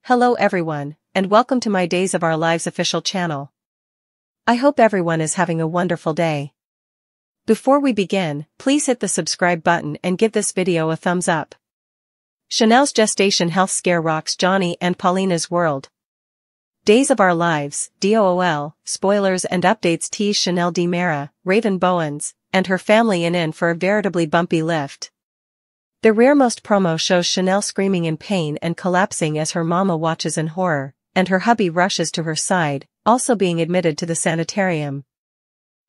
Hello everyone, and welcome to my Days of Our Lives official channel. I hope everyone is having a wonderful day. Before we begin, please hit the subscribe button and give this video a thumbs up. Chanel's gestation health scare rocks Johnny and Paulina's world. Days of Our Lives, DOOL, spoilers and updates tease Chanel DiMera, Raven Bowens, and her family in for a veritably bumpy lift. The rearmost promo shows Chanel screaming in pain and collapsing as her mama watches in horror, and her hubby rushes to her side, also being admitted to the sanitarium.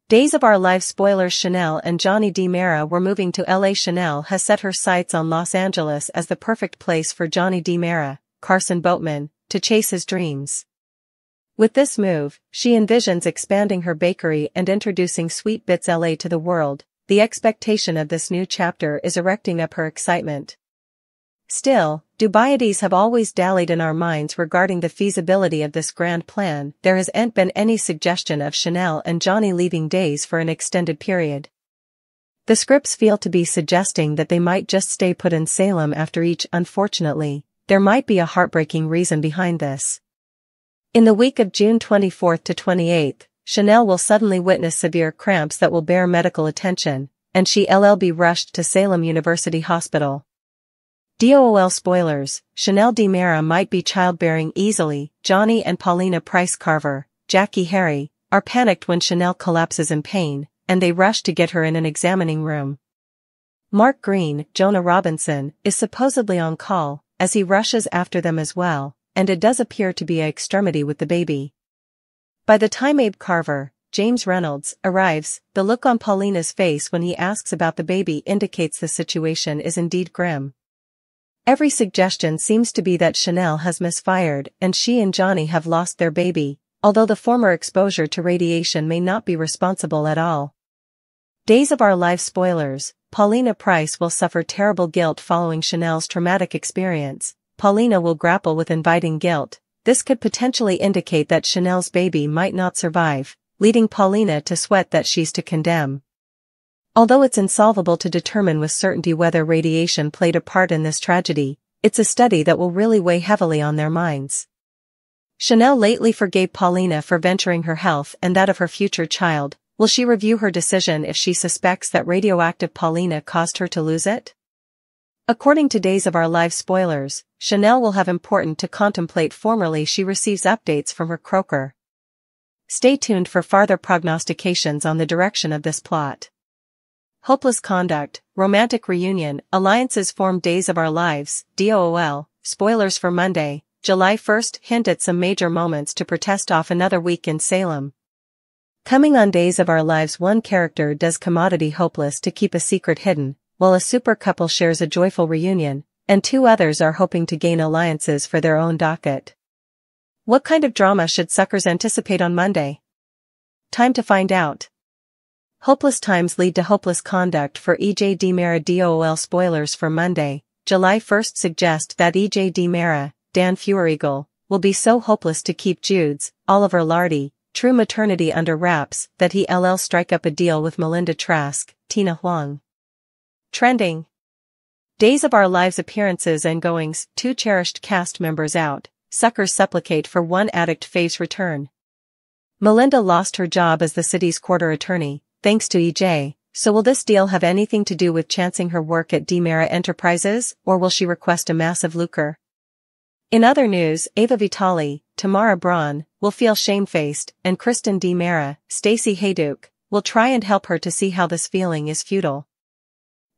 Days of Our Lives spoilers Chanel and Johnny DiMera were moving to LA. Chanel has set her sights on Los Angeles as the perfect place for Johnny DiMera, Carson Boatman, to chase his dreams. With this move, she envisions expanding her bakery and introducing Sweet Bits LA to the world. The expectation of this new chapter is erecting up her excitement. Still, Dubaiades have always dallied in our minds regarding the feasibility of this grand plan. There hasn't been any suggestion of Chanel and Johnny leaving Days for an extended period. The scripts feel to be suggesting that they might just stay put in Salem after each. Unfortunately, there might be a heartbreaking reason behind this. In the week of June 24th to 28th, Chanel will suddenly witness severe cramps that will bear medical attention, and she'll be rushed to Salem University Hospital. DOOL spoilers, Chanel DiMera might be childbearing easily. Johnny and Paulina Price Carver, Jackie Harry, are panicked when Chanel collapses in pain, and they rush to get her in an examining room. Mark Green, Jonah Robinson, is supposedly on call, as he rushes after them as well, and it does appear to be an extremity with the baby. By the time Abe Carver, James Reynolds, arrives, the look on Paulina's face when he asks about the baby indicates the situation is indeed grim. Every suggestion seems to be that Chanel has misfired and she and Johnny have lost their baby, although the former exposure to radiation may not be responsible at all. Days of Our Lives spoilers, Paulina Price will suffer terrible guilt following Chanel's traumatic experience. Paulina will grapple with inviting guilt. This could potentially indicate that Chanel's baby might not survive, leading Paulina to sweat that she's to condemn. Although it's insolvable to determine with certainty whether radiation played a part in this tragedy, it's a study that will really weigh heavily on their minds. Chanel lately forgave Paulina for venturing her health and that of her future child. Will she review her decision if she suspects that radioactive Paulina caused her to lose it? According to Days of Our Lives spoilers, Chanel will have important to contemplate. Formerly she receives updates from her croaker. Stay tuned for farther prognostications on the direction of this plot. Hopeless conduct, romantic reunion, alliances form. Days of Our Lives, DOOL, spoilers for Monday, July 1st hint at some major moments to protest off another week in Salem. Coming on Days of Our Lives, one character does commodity hopeless to keep a secret hidden, while a super couple shares a joyful reunion, and two others are hoping to gain alliances for their own docket. What kind of drama should suckers anticipate on Monday? Time to find out. Hopeless times lead to hopeless conduct for EJ DiMera. DOOL spoilers for Monday, July 1st suggest that EJ DiMera, Dan Feuereagle, will be so hopeless to keep Jude's, Oliver Lardy, true maternity under wraps that he'll strike up a deal with Melinda Trask, Tina Huang. Trending. Days of Our Lives appearances and goings, two cherished cast members out, suckers supplicate for one addict fave's return. Melinda lost her job as the city's quarter attorney, thanks to EJ, so will this deal have anything to do with chancing her work at DiMera Enterprises, or will she request a massive lucre? In other news, Ava Vitale, Tamara Braun, will feel shamefaced, and Kristen DiMera, Stacey Hayduke, will try and help her to see how this feeling is futile.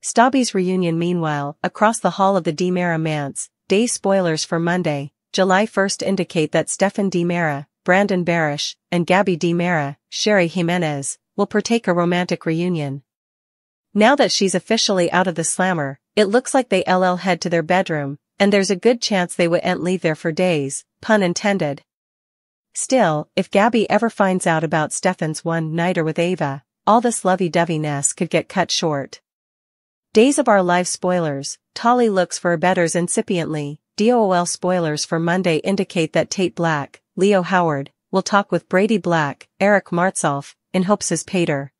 Stabby's reunion. Meanwhile, across the hall of the DiMera manse, Days spoilers for Monday, July 1st indicate that Stefan DiMera, Brandon Barish, and Gabi DiMera, Sherry Jimenez, will partake a romantic reunion. Now that she's officially out of the slammer, it looks like they'll head to their bedroom, and there's a good chance they won't leave there for days, pun intended. Still, if Gabi ever finds out about Stefan's one-nighter with Ava, all this lovey-doveyness could get cut short. Days of Our Lives spoilers, Tali looks for betters incipiently. DOOL spoilers for Monday indicate that Tate Black, Leo Howard, will talk with Brady Black, Eric Martsolf, in hopes as Pater.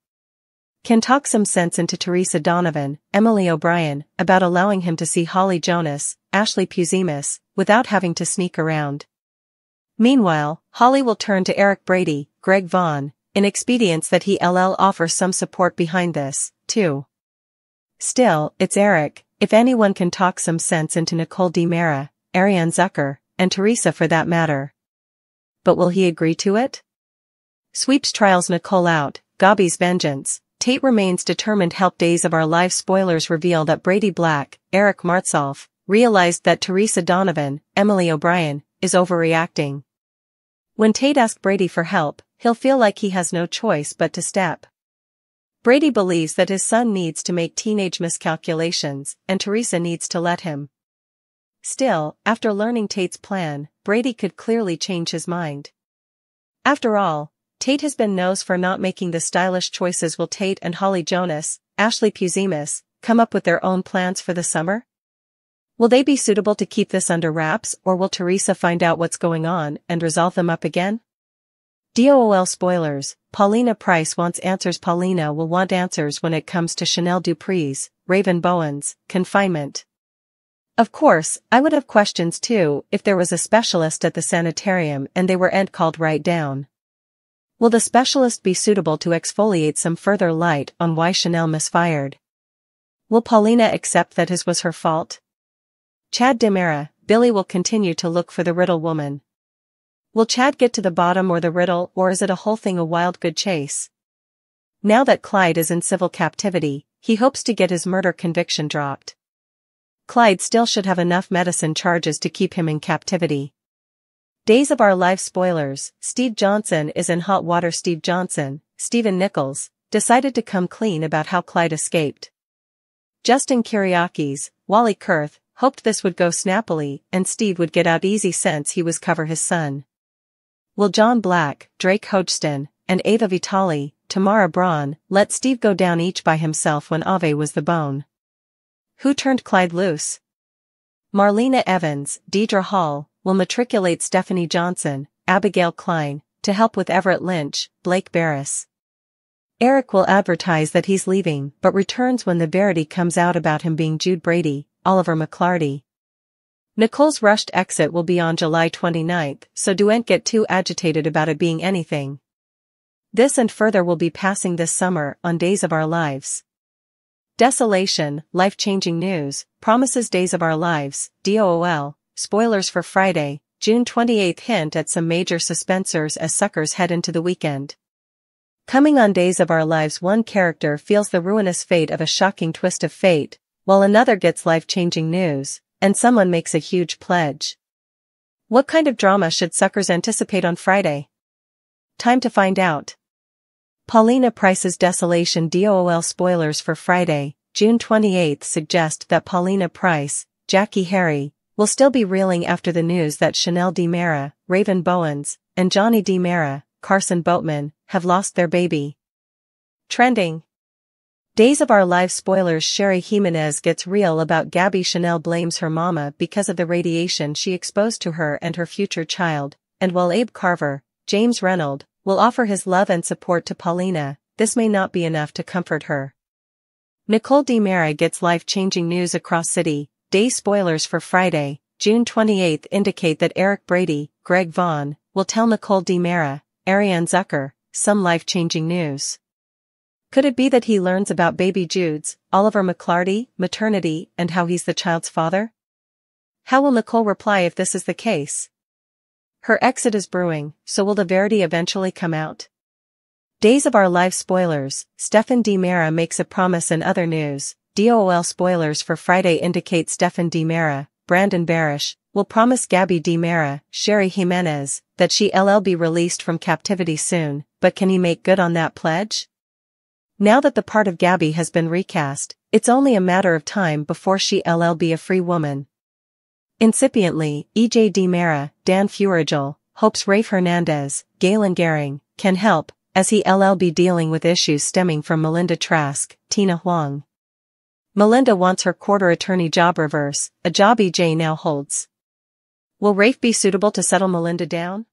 can talk some sense into Teresa Donovan, Emily O'Brien, about allowing him to see Holly Jonas, Ashley Puzimis, without having to sneak around. Meanwhile, Holly will turn to Eric Brady, Greg Vaughn, in expedients that he'll offer some support behind this, too. Still, it's Eric, if anyone can talk some sense into Nicole DiMera, Ariane Zucker, and Teresa for that matter. But will he agree to it? Sweeps trials Nicole out, Gabi's vengeance. Tate remains determined. Help Days of Our Lives spoilers reveal that Brady Black, Eric Martsolf, realized that Teresa Donovan, Emily O'Brien, is overreacting. When Tate asks Brady for help, he'll feel like he has no choice but to step. Brady believes that his son needs to make teenage miscalculations, and Teresa needs to let him. Still, after learning Tate's plan, Brady could clearly change his mind. After all, Tate has been known for not making the stylish choices. Will Tate and Holly Jonas, Ashley Puzimis, come up with their own plans for the summer? Will they be suitable to keep this under wraps, or will Teresa find out what's going on and resolve them up again? DOOL spoilers, Paulina Price wants answers. Paulina will want answers when it comes to Chanel Dupree's, Raven Bowen's, confinement. Of course, I would have questions too if there was a specialist at the sanitarium and they were called right down. Will the specialist be suitable to exfoliate some further light on why Chanel misfired? Will Paulina accept that his was her fault? Chad DiMera, Billy will continue to look for the riddle woman. Will Chad get to the bottom or the riddle, or is it a whole thing a wild good chase? Now that Clyde is in civil captivity, he hopes to get his murder conviction dropped. Clyde still should have enough medicine charges to keep him in captivity. Days of Our Lives spoilers, Steve Johnson is in hot water. Steve Johnson, Stephen Nichols, decided to come clean about how Clyde escaped. Justin Kiriakis, Wally Kurth, hoped this would go snappily and Steve would get out easy since he was cover his son. Will John Black, Drake Hodgson, and Ava Vitale, Tamara Braun, let Steve go down each by himself when Ave was the bone? Who turned Clyde loose? Marlena Evans, Deidre Hall, will matriculate Stephanie Johnson, Abigail Klein, to help with Everett Lynch, Blake Barris. Eric will advertise that he's leaving but returns when the verity comes out about him being Jude Brady, Oliver McClarty. Nicole's rushed exit will be on July 29th, so don't get too agitated about it being anything. This and further will be passing this summer on Days of Our Lives. Desolation, life-changing news, promises Days of Our Lives, DOOL, spoilers for Friday, June 28th. Hint at some major suspensors as suckers head into the weekend. Coming on Days of Our Lives, one character feels the ruinous fate of a shocking twist of fate, while another gets life-changing news, and someone makes a huge pledge. What kind of drama should suckers anticipate on Friday? Time to find out. Paulina Price's Desolation DOOL spoilers for Friday, June 28th suggest that Paulina Price, Jackie Harry, will still be reeling after the news that Chanel DiMera, Raven Bowens, and Johnny DiMera, Carson Boatman, have lost their baby. Trending. Days of Our Lives spoilers. Sherry Jimenez gets real about Gabi. Chanel blames her mama because of the radiation she exposed to her and her future child, and while Abe Carver, James Reynolds, will offer his love and support to Paulina, this may not be enough to comfort her. Nicole DiMera gets life-changing news across city. Day spoilers for Friday, June 28th indicate that Eric Brady, Greg Vaughn, will tell Nicole DiMera, Ariane Zucker, some life-changing news. Could it be that he learns about baby Jude's, Oliver McClarty, maternity, and how he's the child's father? How will Nicole reply if this is the case? Her exit is brewing, so will the verity eventually come out? Days of Our Lives spoilers, Stephen DiMera makes a promise. In other news, DOOL spoilers for Friday indicate Stephen DiMera, Brandon Barish, will promise Gabi DiMera, Sherry Jimenez, that she'll be released from captivity soon, but can he make good on that pledge? Now that the part of Gabi has been recast, it's only a matter of time before she'll be a free woman. Incipiently, EJ DiMera, Dan Furigel, hopes Rafe Hernandez, Galen Gehring, can help, as he'll be dealing with issues stemming from Melinda Trask, Tina Huang. Melinda wants her quarter attorney job reverse, a job EJ now holds. Will Rafe be suitable to settle Melinda down?